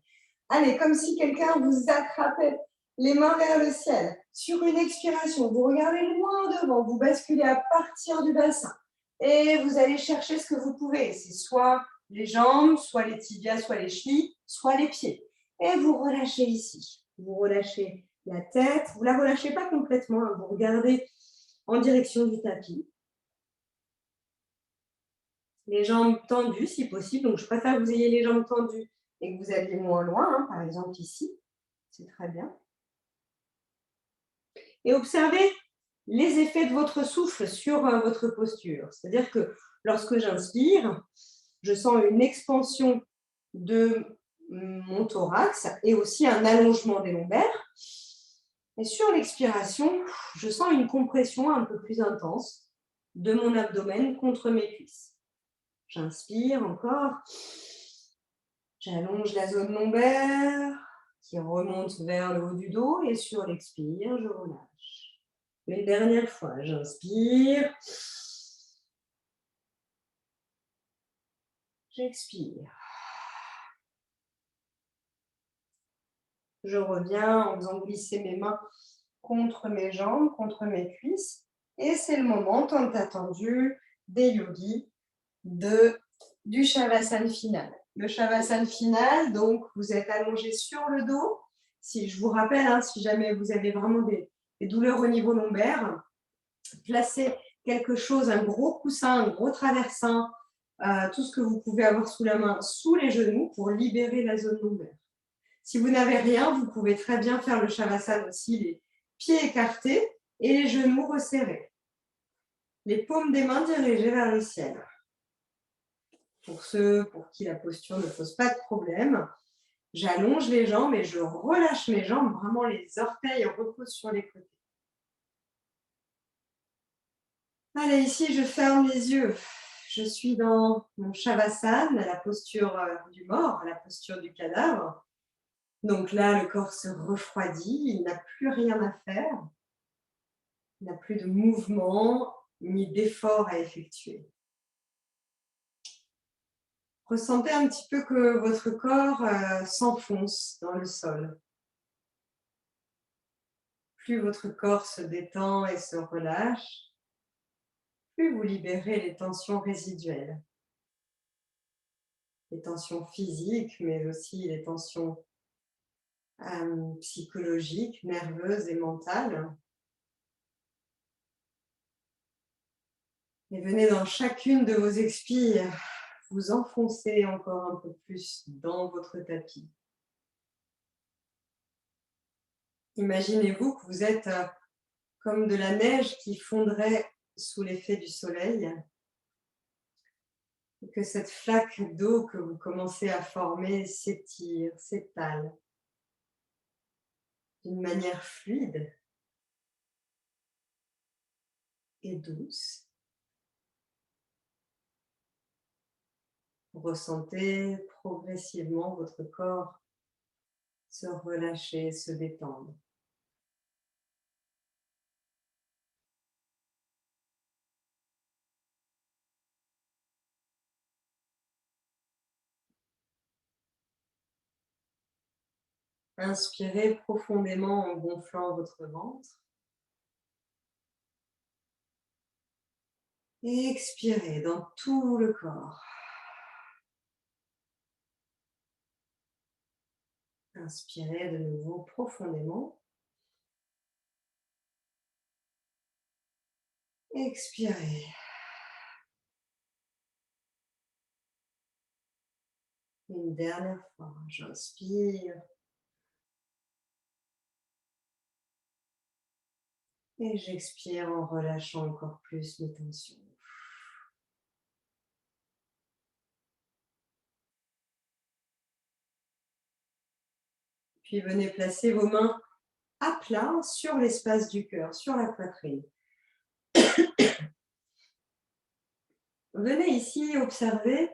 Allez, comme si quelqu'un vous attrapait les mains vers le ciel. Sur une expiration, vous regardez loin devant, vous basculez à partir du bassin. Et vous allez chercher ce que vous pouvez. C'est soit les jambes, soit les tibias, soit les chevilles, soit les pieds. Et vous relâchez ici. Vous relâchez la tête. Vous ne la relâchez pas complètement. Hein. Vous regardez en direction du tapis. Les jambes tendues si possible. Donc, je préfère que vous ayez les jambes tendues et que vous alliez moins loin. Hein. Par exemple, ici. C'est très bien. Et observez les effets de votre souffle sur votre posture. C'est-à-dire que lorsque j'inspire, je sens une expansion de mon thorax et aussi un allongement des lombaires. Et sur l'expiration, je sens une compression un peu plus intense de mon abdomen contre mes cuisses. J'inspire encore. J'allonge la zone lombaire qui remonte vers le haut du dos et sur l'expire, je relâche. Une dernière fois, j'inspire. J'expire. Je reviens en faisant glisser mes mains contre mes jambes, contre mes cuisses. Et c'est le moment tant attendu des yogis du Shavasana final. Le Shavasana final, donc vous êtes allongé sur le dos. Si je vous rappelle, hein, si jamais vous avez vraiment des douleurs au niveau lombaire, placez quelque chose, un gros coussin, un gros traversin, tout ce que vous pouvez avoir sous la main, sous les genoux pour libérer la zone lombaire. Si vous n'avez rien, vous pouvez très bien faire le Shavasana aussi, les pieds écartés et les genoux resserrés. Les paumes des mains dirigées vers le ciel. Pour ceux pour qui la posture ne pose pas de problème, j'allonge les jambes et je relâche mes jambes, vraiment les orteils reposent sur les côtés. Allez, ici, je ferme les yeux. Je suis dans mon Shavasana, la posture du mort, la posture du cadavre. Donc là, le corps se refroidit, il n'a plus rien à faire. Il n'a plus de mouvement ni d'effort à effectuer. Ressentez un petit peu que votre corps s'enfonce dans le sol. Plus votre corps se détend et se relâche, plus vous libérez les tensions résiduelles. Les tensions physiques, mais aussi les tensions psychologiques, nerveuses et mentales. Et venez dans chacune de vos expires vous enfoncer encore un peu plus dans votre tapis. Imaginez-vous que vous êtes comme de la neige qui fondrait sous l'effet du soleil. Et que cette flaque d'eau que vous commencez à former s'étire, s'étale d'une manière fluide et douce. Vous ressentez progressivement votre corps se relâcher, se détendre. Inspirez profondément en gonflant votre ventre. Et expirez dans tout le corps. Inspirez de nouveau profondément. Expirez. Une dernière fois, j'inspire. Et j'expire en relâchant encore plus mes tensions. Puis venez placer vos mains à plat sur l'espace du cœur, sur la poitrine. Venez ici observer,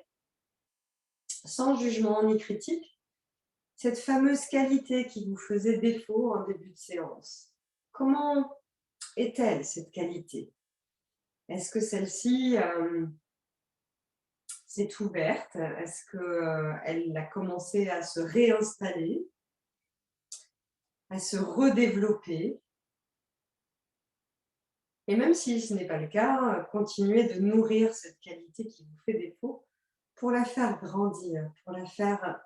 sans jugement ni critique, cette fameuse qualité qui vous faisait défaut en début de séance. Comment est-elle, cette qualité? Est-ce que celle-ci s'est ouverte? Est-ce qu'elle a commencé à se réinstaller, à se redévelopper? Et même si ce n'est pas le cas, continuez de nourrir cette qualité qui vous fait défaut pour la faire grandir, pour la faire...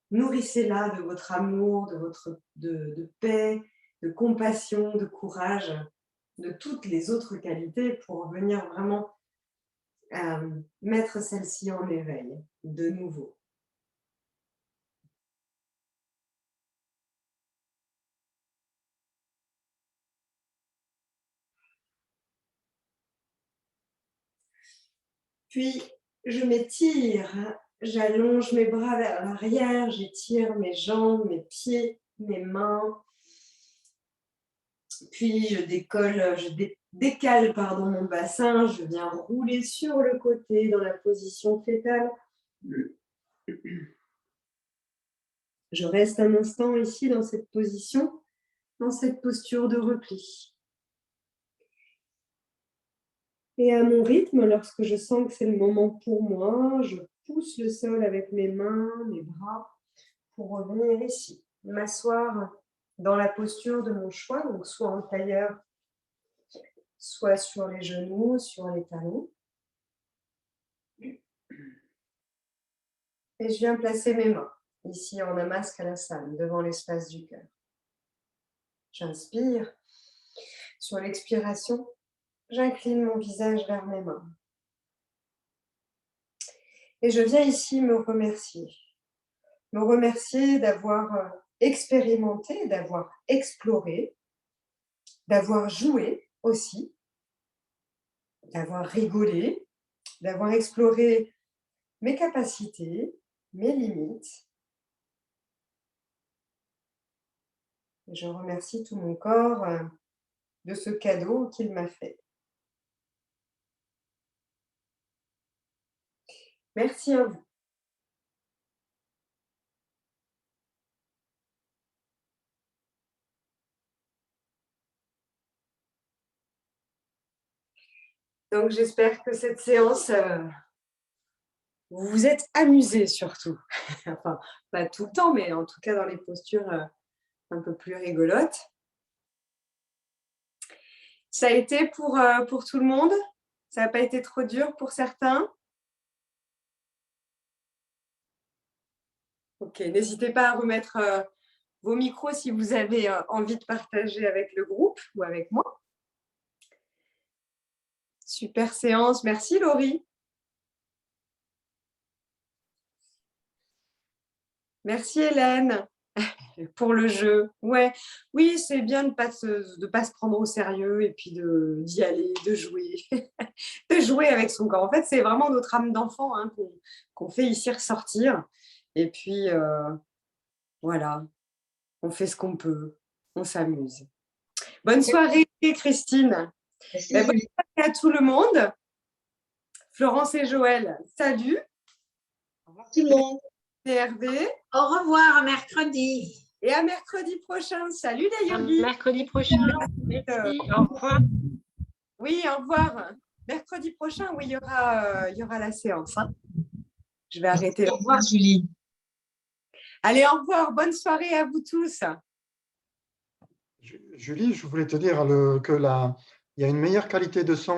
Nourrissez-la de votre amour, de paix, de compassion, de courage, de toutes les autres qualités pour venir vraiment mettre celle-ci en éveil de nouveau. Puis, je m'étire, j'allonge mes bras vers l'arrière, j'étire mes jambes, mes pieds, mes mains. Puis, je décale mon bassin, je viens rouler sur le côté dans la position fétale. Je reste un instant ici dans cette position, dans cette posture de repli. Et à mon rythme, lorsque je sens que c'est le moment pour moi, je pousse le sol avec mes mains, mes bras, pour revenir ici, m'asseoir dans la posture de mon choix, donc soit en tailleur, soit sur les genoux, sur les talons. Et je viens placer mes mains ici en Namaste Kalasana, devant l'espace du cœur. J'inspire. Sur l'expiration, j'incline mon visage vers mes mains. Et je viens ici me remercier. Me remercier d'avoir expérimenté, d'avoir exploré, d'avoir joué aussi, d'avoir rigolé, d'avoir exploré mes capacités, mes limites. Et je remercie tout mon corps de ce cadeau qu'il m'a fait. Merci à vous. Donc j'espère que cette séance, vous vous êtes amusés surtout. Enfin, pas tout le temps, mais en tout cas dans les postures un peu plus rigolotes. Ça a été pour tout le monde? Ça n'a pas été trop dur pour certains? Ok, n'hésitez pas à remettre vos micros si vous avez envie de partager avec le groupe ou avec moi. Super séance. Merci Laurie. Merci Hélène pour le jeu. Ouais. Oui, c'est bien de ne pas se prendre au sérieux et puis d'y aller, de jouer. De jouer avec son corps. En fait, c'est vraiment notre âme d'enfant hein, qu'on fait ici ressortir. Et puis, voilà, on fait ce qu'on peut. On s'amuse. Bonne soirée, Christine. Merci, Bonne Julie. soirée à tout le monde. Florence et Joël, salut. Au revoir tout le monde. Et Hervé. Au revoir, à mercredi. Et à mercredi prochain. Salut À d'ailleurs. mercredi prochain. Merci. Au revoir. Oui, au revoir. Mercredi prochain, oui, il y aura la séance. Hein. Je vais arrêter là. Au revoir, Julie. Allez, au revoir. Bonne soirée à vous tous. Julie, je voulais te dire il y a une meilleure qualité de son